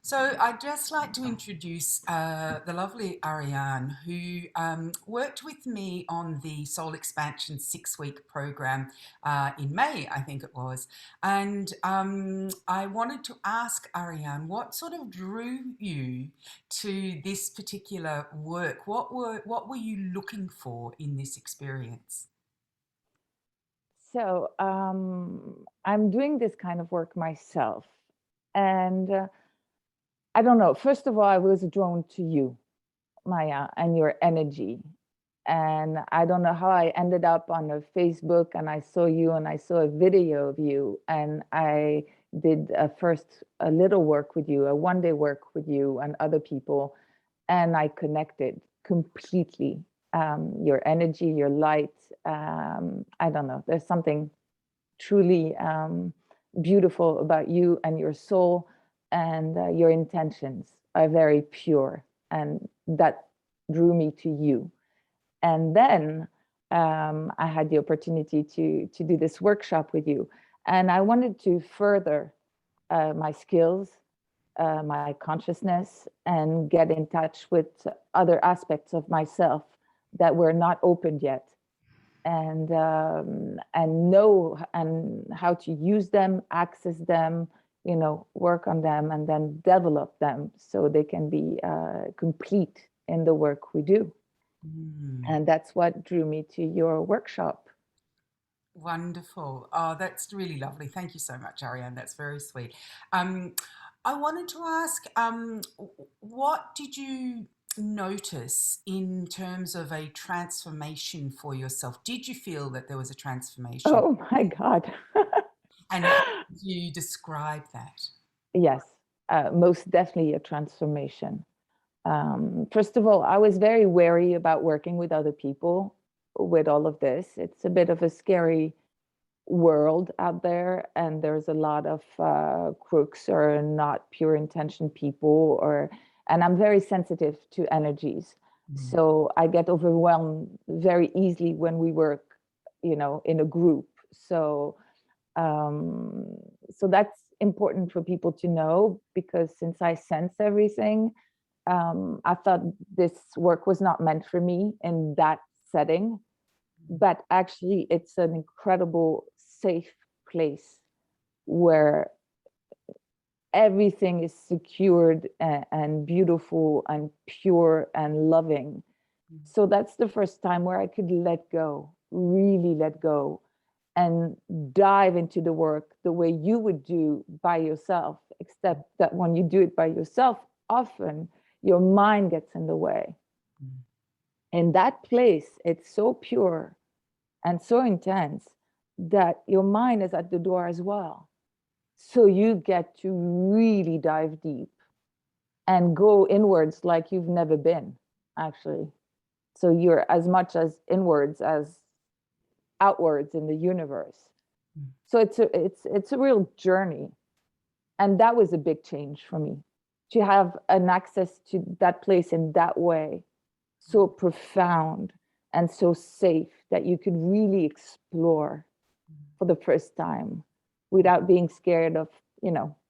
So I'd just like to introduce the lovely Ariane, who worked with me on the Soul Expansion 6-week program in May, I think it was. And I wanted to ask Ariane, what sort of drew you to this particular work? What were you looking for in this experience? So I'm doing this kind of work myself. And I don't know, first of all, I was drawn to you, Maya, and your energy. And I don't know how I ended up on a Facebook and I saw you and I saw a video of you. And I did first a little work with you, a 1-day work with you and other people. And I connected completely. Your energy, your light. I don't know, there's something truly beautiful about you and your soul, and your intentions are very pure, and that drew me to you. And then I had the opportunity to do this workshop with you, and I wanted to further my skills, my consciousness, and get in touch with other aspects of myself that were not opened yet, and know and how to use them, access them, work on them, and then develop them so they can be complete in the work we do. Mm. And that's what drew me to your workshop. Wonderful. Oh, that's really lovely. Thank you so much, Ariane. That's very sweet. Um, I wanted to ask, what did you notice in terms of a transformation for yourself? Did you feel that there was a transformation? Oh my God. And how would you describe that? Yes, most definitely a transformation. First of all, I was very wary about working with other people with all of this. It's a bit of a scary world out there, and there's a lot of crooks or not pure intention people, and I'm very sensitive to energies. Mm. So I get overwhelmed very easily when we work, in a group. Um, so that's important for people to know, because since I sense everything, I thought this work was not meant for me in that setting, but actually it's an incredible safe place where everything is secured and beautiful and pure and loving. So that's the first time where I could let go, really let go, and dive into the work the way you would do by yourself, except that when you do it by yourself, often your mind gets in the way. Mm. In that place, it's so pure and so intense that your mind is at the door as well. So you get to really dive deep and go inwards like you've never been, actually. So you're as much as inwards as outwards in the universe. Mm. So it's a real journey. And that was a big change for me, to have an access to that place in that way, so profound and so safe that you could really explore for the first time without being scared of,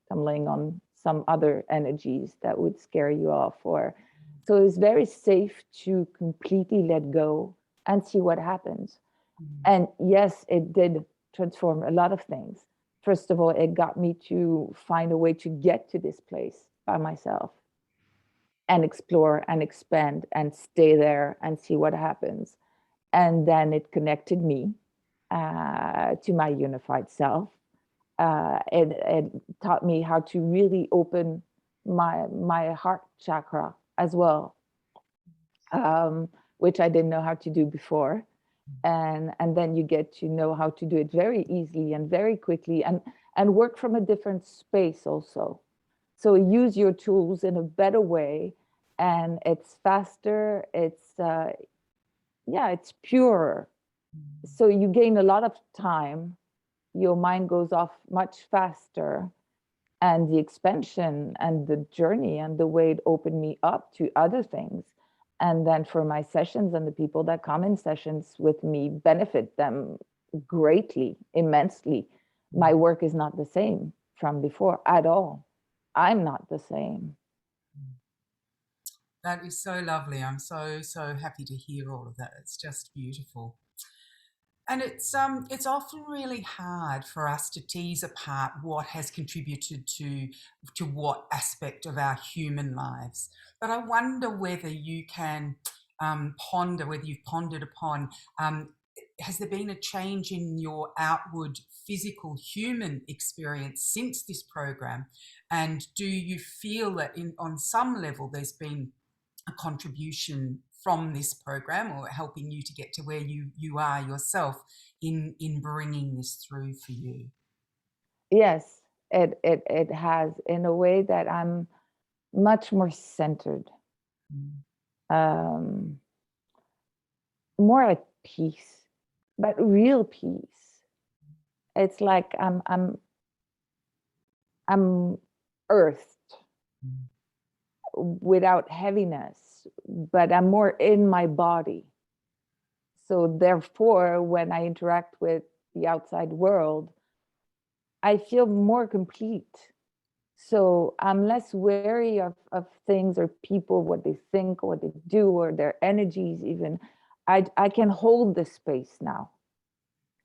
tumbling on some other energies that would scare you off. Or so it's very safe to completely let go and see what happens. Mm. And yes, it did transform a lot of things. First of all, it got me to find a way to get to this place by myself and explore and expand and stay there and see what happens. And then it connected me to my unified self. It taught me how to really open my heart chakra as well, um, which I didn't know how to do before. And then you get to know how to do it very easily and very quickly, and work from a different space also. So use your tools in a better way, and it's faster. It's purer. So you gain a lot of time. Your mind goes off much faster, and the expansion and the journey and the way it opened me up to other things. And then for my sessions, and the people that come in sessions with me benefit them greatly, immensely. My work is not the same from before at all. I'm not the same. That is so lovely. I'm so, so happy to hear all of that. It's just beautiful. And it's often really hard for us to tease apart what has contributed to what aspect of our human lives. But I wonder whether you can ponder, whether you've pondered upon, um, has there been a change in your outward physical human experience since this program? And do you feel that on some level there's been a contribution from this program or helping you to get to where you are yourself in bringing this through for you? Yes, it has, in a way that I'm much more centered, Mm. um, more at peace, but real peace. It's like I'm earthed Mm. without heaviness, but I'm more in my body. So therefore, when I interact with the outside world, I feel more complete. So I'm less wary of things or people, what they think, or what they do, or their energies even. I can hold the space now.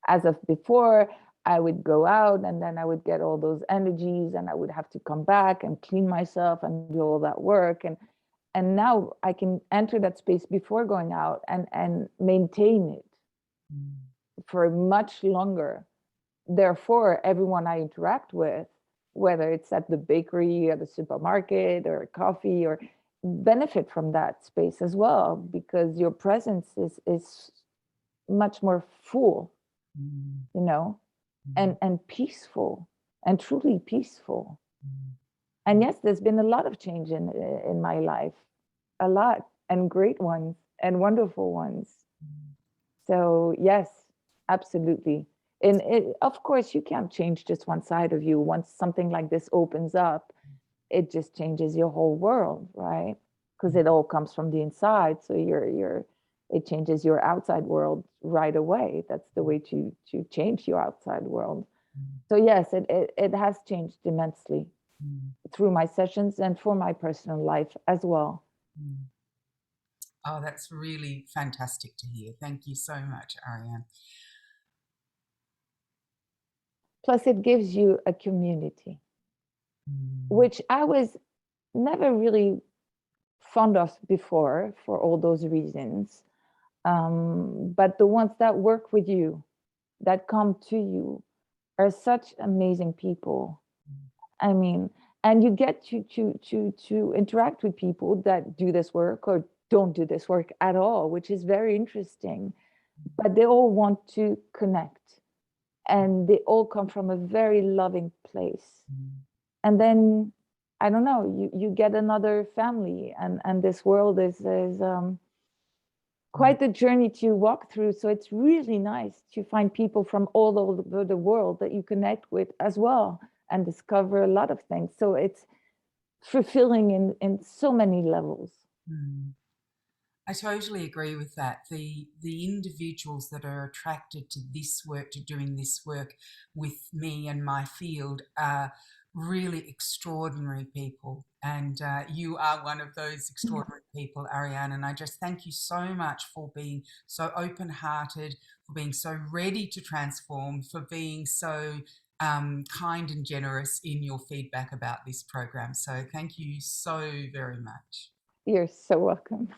As of before, I would go out and then I would get all those energies and I would have to come back and clean myself and do all that work. And now I can enter that space before going out and maintain it Mm. for much longer. Therefore, everyone I interact with, whether it's at the bakery or the supermarket or coffee, or benefit from that space as well, because your presence is much more full, Mm. you know, Mm. and peaceful, and truly peaceful. Mm. And yes, there's been a lot of change in my life, a lot, and great ones and wonderful ones. Mm. So yes, absolutely. And of course, you can't change just one side of you. Once something like this opens up, it just changes your whole world, right? Because it all comes from the inside. So it changes your outside world right away. That's the way to change your outside world. Mm. So yes, it has changed immensely Mm. through my sessions and for my personal life as well. Mm. Oh, that's really fantastic to hear. Thank you so much, Ariane. Plus, it gives you a community, Mm. which I was never really fond of before for all those reasons. But the ones that work with you, that come to you, are such amazing people. I mean, and you get to interact with people that do this work or don't do this work at all, which is very interesting. But they all want to connect, and they all come from a very loving place. Mm. And then I don't know, you get another family, and this world is Mm. quite a journey to walk through. So it's really nice to find people from all over the world that you connect with as well and discover a lot of things. So it's fulfilling in so many levels. Mm. I totally agree with that. The individuals that are attracted to this work, to doing this work with me and my field, are really extraordinary people. And you are one of those extraordinary people, Ariane. And I just thank you so much for being so open-hearted, for being so ready to transform, for being so kind and generous in your feedback about this program. So thank you so very much. You're so welcome.